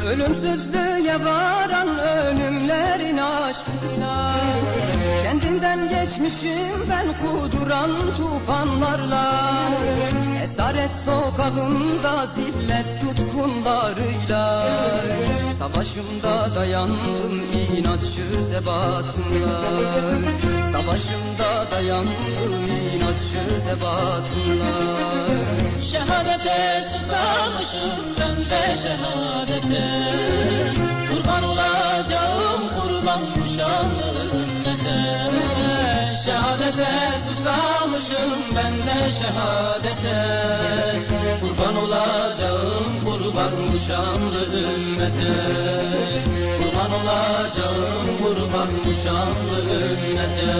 Ölümsüzlüğe varan ölümlerin aşkına, kendimden geçmişim ben kuduran tufanlarla. Esaret sokağında zillet tutkunlarıyla, savaşımda dayandım inatçı zebatımla. Savaşımda dayandım inatçı zebatımla. Şehadete susamışım ben de şehadete, kurban olacağım kurban bu şanlı ümmete. Şehadete susamışım ben de şehadete, kurban olacağım kurban bu şanlı ümmete. Kurban olacağım kurban bu şanlı ümmete.